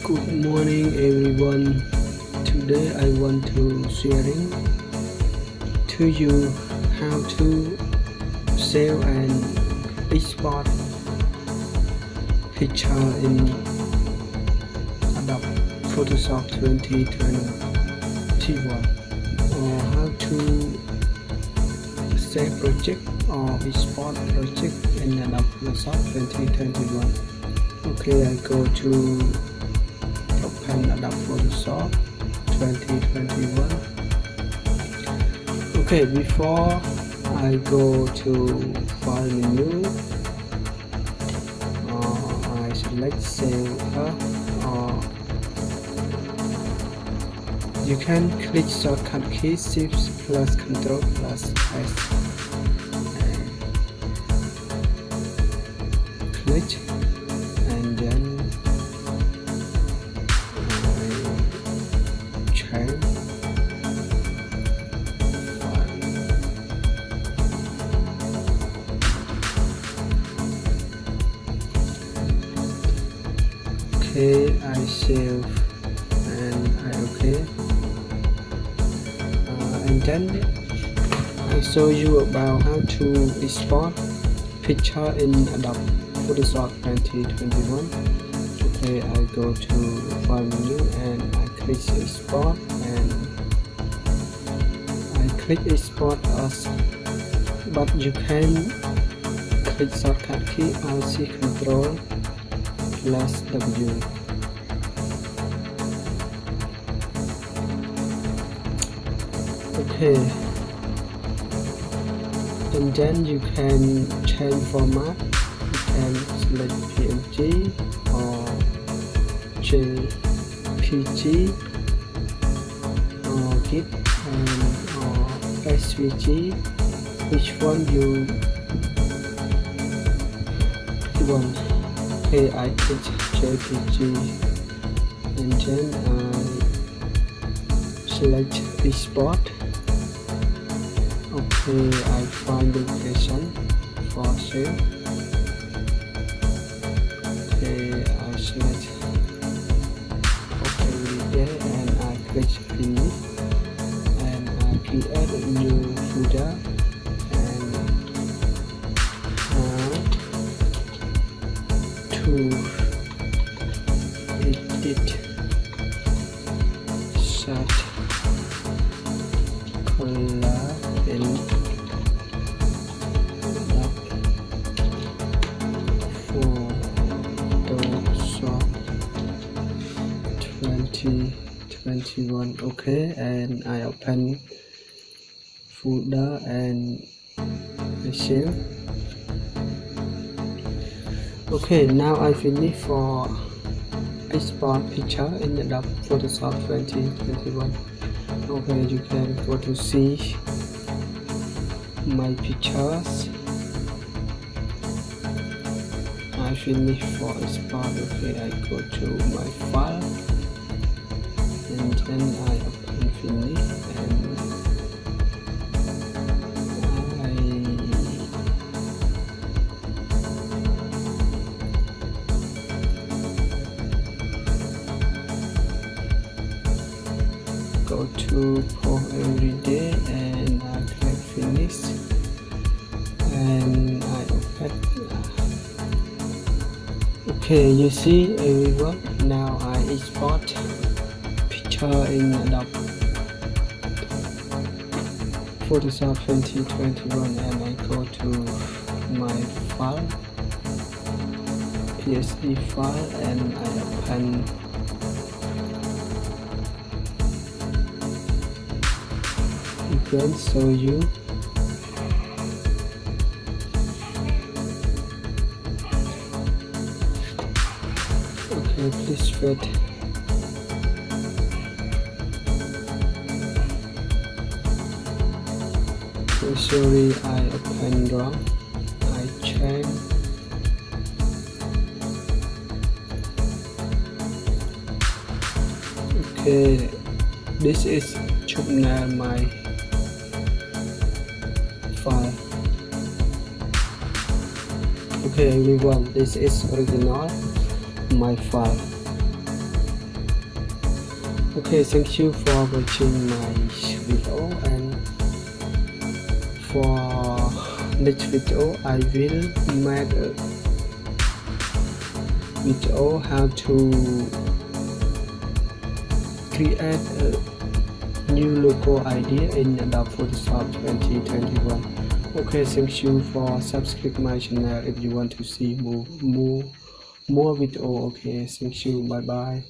Good morning everyone. Today I want to sharing to you how to save and export picture in Adobe Photoshop 2021, or how to save project or export project in Adobe Photoshop 2021. Okay, I go to open Adobe Photoshop 2021. Okay, before I go to file menu, I select save or you can click shortcut key Shift plus Control plus S and click, and then change file. Okay, I save and I okay, and then I show you about how to export picture in Adobe Photoshop 2021. Okay, I go to file menu and I click export and I click export as, but you can click shortcut key Alt Control plus W. Okay, and then you can change format. You can select PNG or JPG or GIF or SVG, which one you want. Okay, I click JPG and then I select export. Okay, I find the location for save. Okay, I select okay there and I click finish and I create a new folder and to edit set color in Photoshop 2021. Okay, and I open folder and I save. Okay, now I finish for export picture in Adobe Photoshop 2021. Okay, you can go to see my pictures. I finish for export. Okay, I go to my file and then I open finish and go to post every day and I click finish and I open. Okay, you see everyone, now I export picture in Adobe Photoshop 2021 and I go to my file, PSD file, and I open can show you. Okay, please wait. Okay, sorry, I open wrong. I change. Okay, this is thumbnail my file. Okay everyone, this is original my file. Okay, thank you for watching my video, and for next video I will make a video how to create a new logo idea in Adobe Photoshop 2021. Okay, thank you for subscribe my channel if you want to see more video. Okay, thank you, bye bye.